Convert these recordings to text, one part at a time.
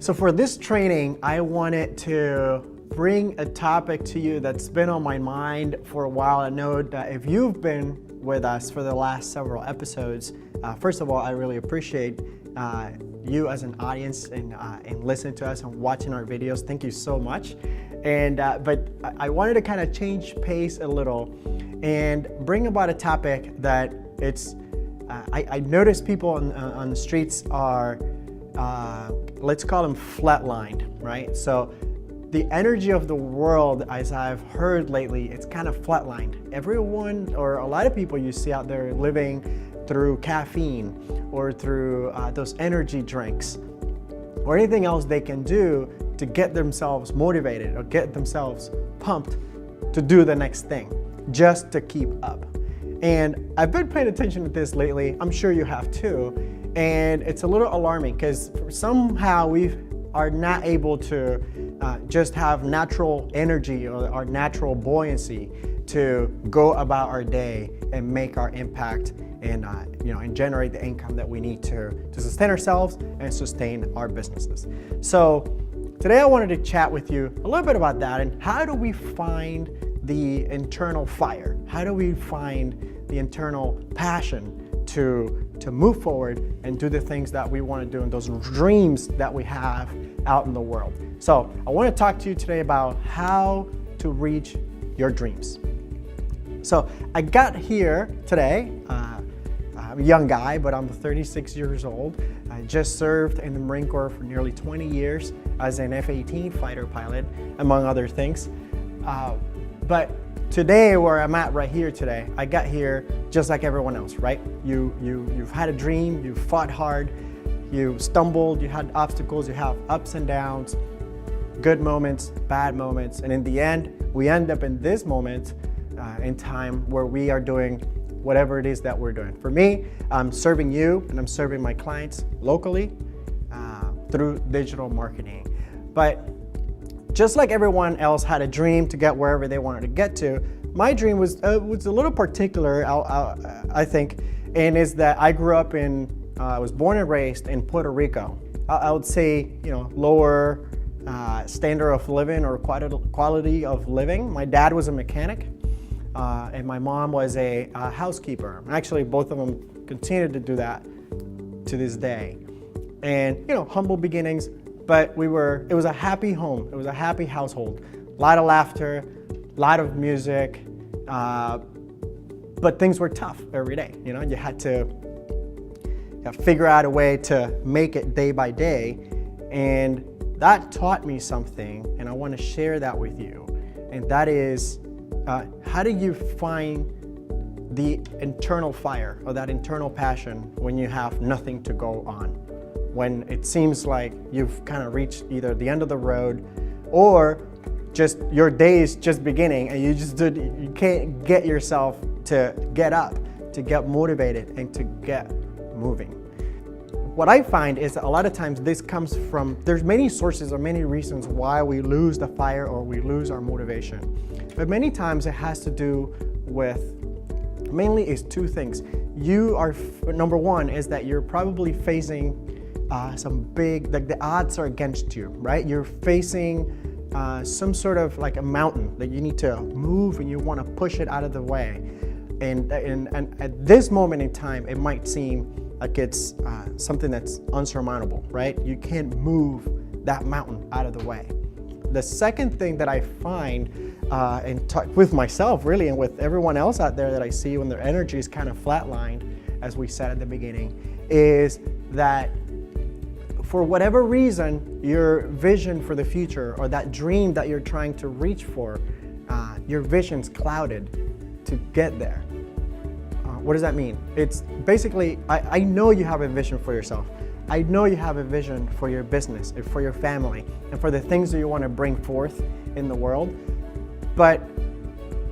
So for this training, I wanted to bring a topic to you that's been on my mind for a while. I know that if you've been with us for the last several episodes, first of all, I really appreciate you as an audience and listening to us and watching our videos. Thank you so much. But I wanted to kind of change pace a little and bring about a topic that I notice people on the streets are, let's call them flatlined, right? So the energy of the world, as I've heard lately, it's kind of flatlined. Everyone, or a lot of people you see out there living through caffeine or through those energy drinks or anything else they can do to get themselves motivated or get themselves pumped to do the next thing, just to keep up. And I've been paying attention to this lately. I'm sure you have too. And it's a little alarming because somehow we are not able to just have natural energy or natural buoyancy to go about our day and make our impact and generate the income that we need to sustain ourselves and sustain our businesses. So today I wanted to chat with you a little bit about that and how do we find the internal fire? How do we find the internal passion to move forward and do the things that we want to do and those dreams that we have out in the world? So I want to talk to you today about how to reach your dreams. So I got here today. I'm a young guy, but I'm 36 years old. I just served in the Marine Corps for nearly 20 years as an F-18 fighter pilot, among other things. But today, where I'm at right here today, I got here just like everyone else, right? You've had a dream, you fought hard, you stumbled, you had obstacles, you have ups and downs, good moments, bad moments, and in the end, we end up in this moment in time where we are doing whatever it is that we're doing. For me, I'm serving you and I'm serving my clients locally through digital marketing. But just like everyone else had a dream to get wherever they wanted to get to, my dream was a little particular, I think, and is that I grew up I was born and raised in Puerto Rico. I would say, lower standard of living or quality of living. My dad was a mechanic, and my mom was a housekeeper. Actually, both of them continue to do that to this day. And, humble beginnings. But it was a happy home. It was a happy household. A lot of laughter, a lot of music, but things were tough every day. You had to figure out a way to make it day by day. And that taught me something, and I want to share that with you. And that is, how do you find the internal fire or that internal passion when you have nothing to go on? When it seems like you've kind of reached either the end of the road or just your day is just beginning and you can't get yourself to get up, to get motivated and to get moving. What I find is that a lot of times this comes from, there's many sources or many reasons why we lose the fire or we lose our motivation. But many times it has to do with, mainly is two things. Number one is that you're probably facing some big, like the odds are against you, right? You're facing some sort of like a mountain that you need to move and you want to push it out of the way. And at this moment in time, it might seem like it's something that's unsurmountable, right? You can't move that mountain out of the way. The second thing that I find and talk with myself really and with everyone else out there that I see when their energy is kind of flatlined, as we said at the beginning, is that for whatever reason, your vision for the future or that dream that you're trying to reach for, your vision's clouded to get there. What does that mean? It's basically, I know you have a vision for yourself. I know you have a vision for your business and for your family and for the things that you want to bring forth in the world. But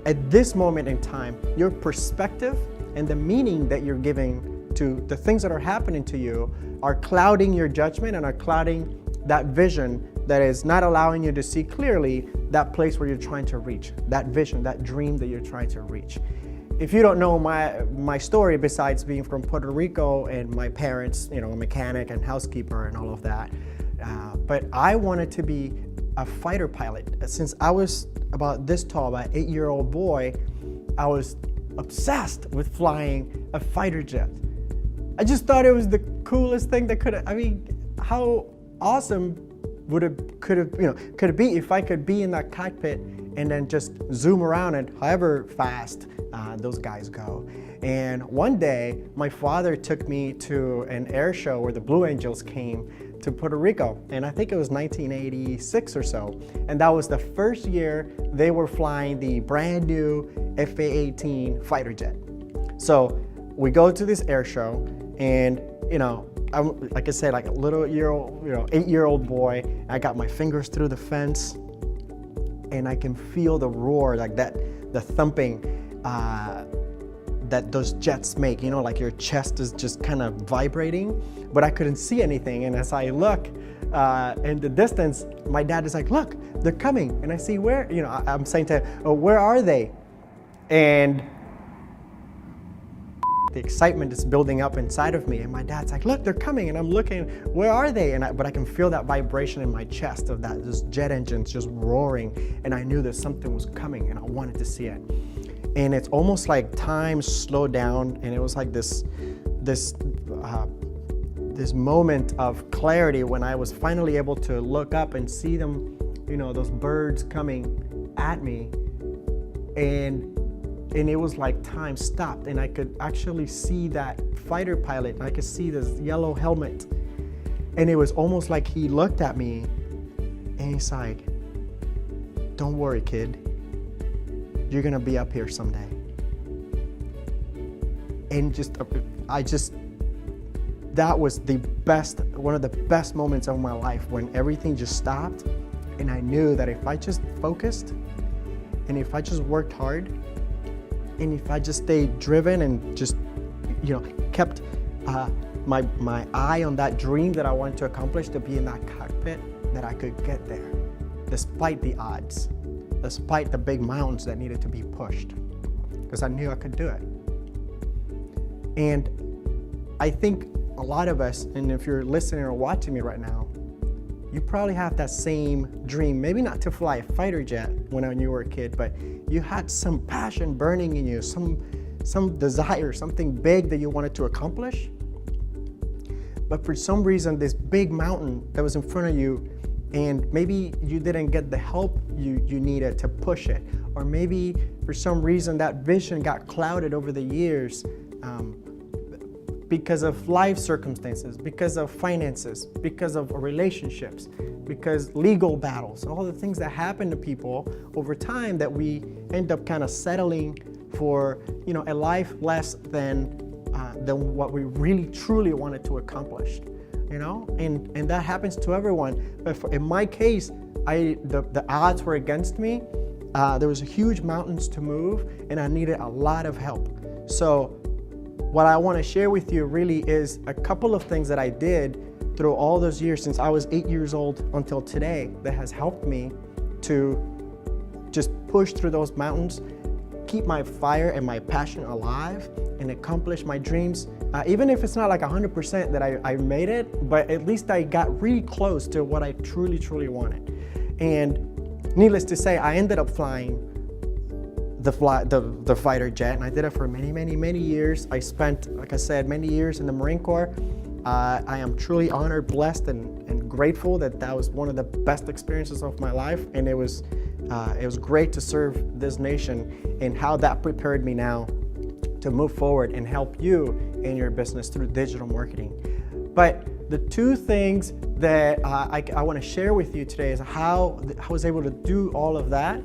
at this moment in time, your perspective and the meaning that you're giving to the things that are happening to you are clouding your judgment and are clouding that vision that is not allowing you to see clearly that place where you're trying to reach, that vision, that dream that you're trying to reach. If you don't know my story, besides being from Puerto Rico and my parents, a mechanic and housekeeper and all of that, but I wanted to be a fighter pilot. Since I was about this tall, about 8-year-old boy, I was obsessed with flying a fighter jet. I just thought it was the coolest thing that how awesome could it be if I could be in that cockpit and then just zoom around it however fast those guys go. And one day, my father took me to an air show where the Blue Angels came to Puerto Rico, and I think it was 1986 or so. And that was the first year they were flying the brand new FA-18 fighter jet. So we go to this air show, and I'm, like I said, like a little 8-year-old boy. I got my fingers through the fence, and I can feel the roar, like that, the thumping that those jets make, like your chest is just kind of vibrating, but I couldn't see anything. And as I look in the distance, my dad is like, look, they're coming. And I see where, I'm saying to him, oh, where are they? And the excitement is building up inside of me. And my dad's like, look, they're coming. And I'm looking, where are they? But I can feel that vibration in my chest of those jet engines just roaring. And I knew that something was coming and I wanted to see it. And it's almost like time slowed down, and it was like this moment of clarity when I was finally able to look up and see them, those birds coming at me, and it was like time stopped, and I could actually see that fighter pilot, and I could see this yellow helmet, and it was almost like he looked at me, and he's like, "Don't worry, kid. You're gonna be up here someday." And that was one of the best moments of my life, when everything just stopped, and I knew that if I just focused, and if I just worked hard, and if I just stayed driven and just, kept my eye on that dream that I wanted to accomplish, to be in that cockpit, that I could get there, despite the odds. Despite the big mountains that needed to be pushed, because I knew I could do it. And I think a lot of us, and if you're listening or watching me right now, you probably have that same dream, maybe not to fly a fighter jet when you were a kid, but you had some passion burning in you, some desire, something big that you wanted to accomplish. But for some reason, this big mountain that was in front of you, and maybe you didn't get the help you needed to push it, or maybe for some reason that vision got clouded over the years because of life circumstances, because of finances, because of relationships, because legal battles, all the things that happen to people over time, that we end up kind of settling for a life less than what we really truly wanted to accomplish. And that happens to everyone. But in my case, the odds were against me. There was huge mountains to move, and I needed a lot of help. So what I want to share with you really is a couple of things that I did through all those years since I was 8 years old until today that has helped me to just push through those mountains, keep my fire and my passion alive, and accomplish my dreams. Even if it's not like 100% that I made it, but at least I got really close to what I truly, truly wanted. And needless to say, I ended up flying the fighter jet, and I did it for many, many, many years. I spent, like I said, many years in the Marine Corps. I am truly honored, blessed, and grateful that was one of the best experiences of my life. And it was great to serve this nation, and how that prepared me now to move forward and help you in your business through digital marketing. But the two things that I want to share with you today is how I was able to do all of that.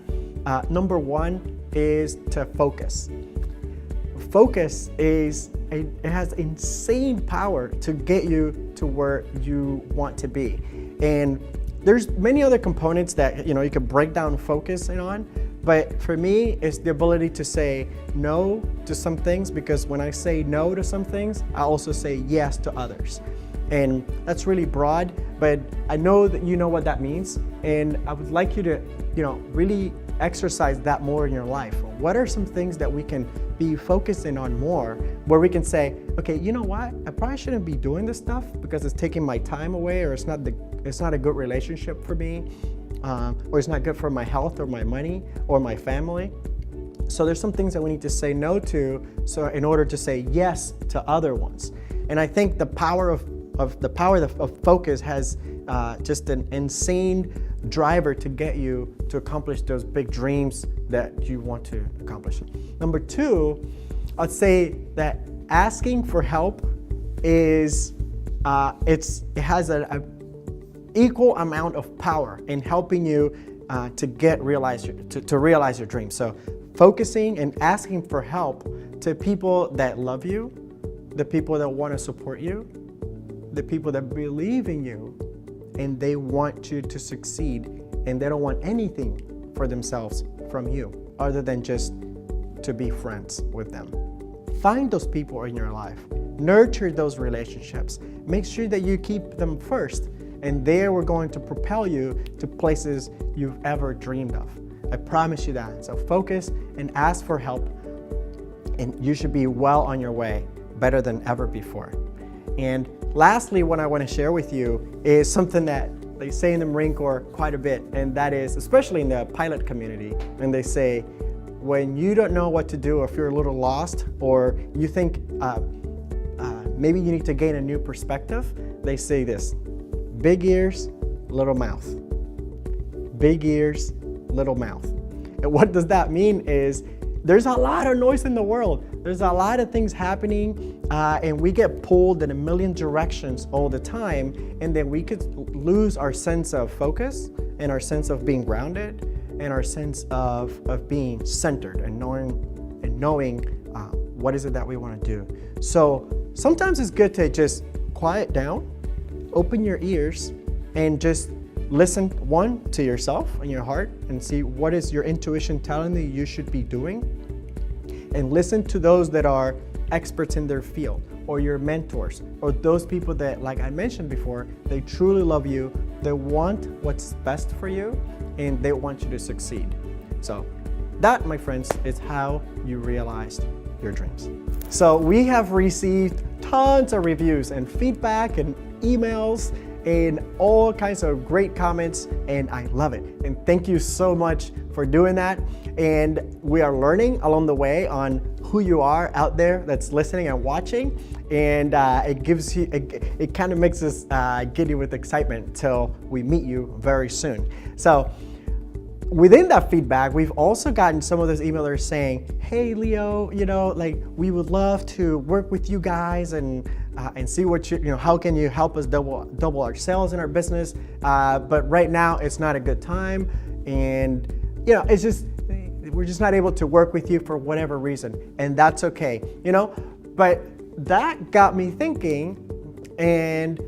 Number one is to focus. Focus it has insane power to get you to where you want to be. And there's many other components that you could break down focus on, but for me, it's the ability to say no to some things, because when I say no to some things, I also say yes to others. And that's really broad, but I know that you know what that means, and I would like you to really exercise that more in your life. What are some things that we can be focusing on more, where we can say, okay, you know what? I probably shouldn't be doing this stuff because it's taking my time away, or it's not it's not a good relationship for me, or it's not good for my health or my money or my family. So there's some things that we need to say no to, so in order to say yes to other ones. And I think the power of focus has just an insane driver to get you to accomplish those big dreams that you want to accomplish. Number two, I'd say that asking for help is it has an equal amount of power in helping you to realize your dreams. So focusing and asking for help to people that love you, the people that want to support you, the people that believe in you, and they want you to succeed, and they don't want anything for themselves from you other than just to be friends with them. Find those people in your life. Nurture those relationships. Make sure that you keep them first, and they are going to propel you to places you've ever dreamed of. I promise you that. So focus and ask for help, and you should be well on your way, better than ever before. And lastly, what I want to share with you is something that they say in the Marine Corps quite a bit, and that is, especially in the pilot community, and they say, when you don't know what to do, or if you're a little lost, or you think maybe you need to gain a new perspective, they say this: big ears, little mouth. Big ears, little mouth. And what does that mean is there's a lot of noise in the world. There's a lot of things happening, and we get pulled in a million directions all the time, and then we could lose our sense of focus and our sense of being grounded and our sense of being centered and knowing what is it that we want to do. So sometimes it's good to just quiet down, open your ears, and just listen, one, to yourself and your heart, and see what is your intuition telling you should be doing. And listen to those that are experts in their field, or your mentors, or those people that, like I mentioned before, they truly love you, they want what's best for you, and they want you to succeed. So that, my friends, is how you realized your dreams. So we have received tons of reviews and feedback and emails and all kinds of great comments, and I love it. And thank you so much for doing that. And we are learning along the way on who you are out there that's listening and watching, and it gives you, it kind of makes us giddy with excitement till we meet you very soon. So within that feedback, we've also gotten some of those emailers saying, hey Leo, like we would love to work with you guys and see what how can you help us double our sales in our business, but right now it's not a good time, and it's just, we're just not able to work with you for whatever reason, and that's okay, but that got me thinking. And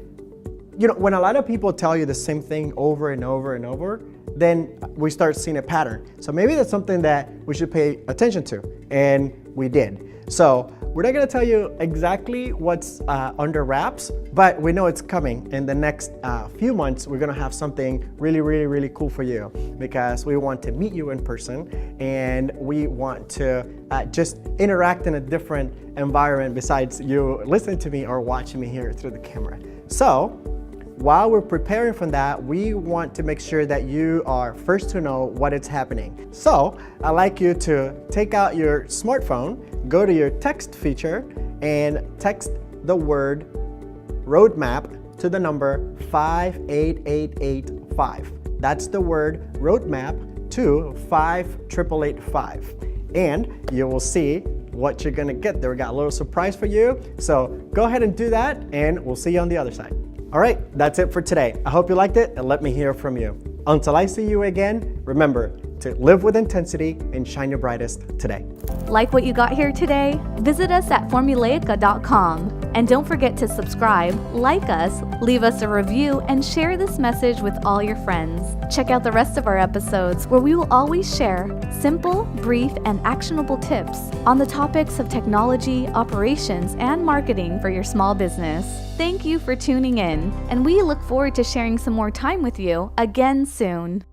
when a lot of people tell you the same thing over and over and over, then we start seeing a pattern. So maybe that's something that we should pay attention to, and we did. So we're not gonna tell you exactly what's under wraps, but we know it's coming. In the next few months, we're gonna have something really, really, really cool for you, because we want to meet you in person, and we want to just interact in a different environment besides you listening to me or watching me here through the camera. So while we're preparing for that, we want to make sure that you are first to know what is happening. So I'd like you to take out your smartphone, go to your text feature, and text the word roadmap to the number 58885. That's the word roadmap to 58885. And you will see what you're gonna get there. We got a little surprise for you. So go ahead and do that, and we'll see you on the other side. All right, that's it for today. I hope you liked it, and let me hear from you. Until I see you again, remember to live with intensity and shine your brightest today. Like what you got here today? Visit us at formulaica.com. And don't forget to subscribe, like us, leave us a review, and share this message with all your friends. Check out the rest of our episodes, where we will always share simple, brief, and actionable tips on the topics of technology, operations, and marketing for your small business. Thank you for tuning in, and we look forward to sharing some more time with you again soon.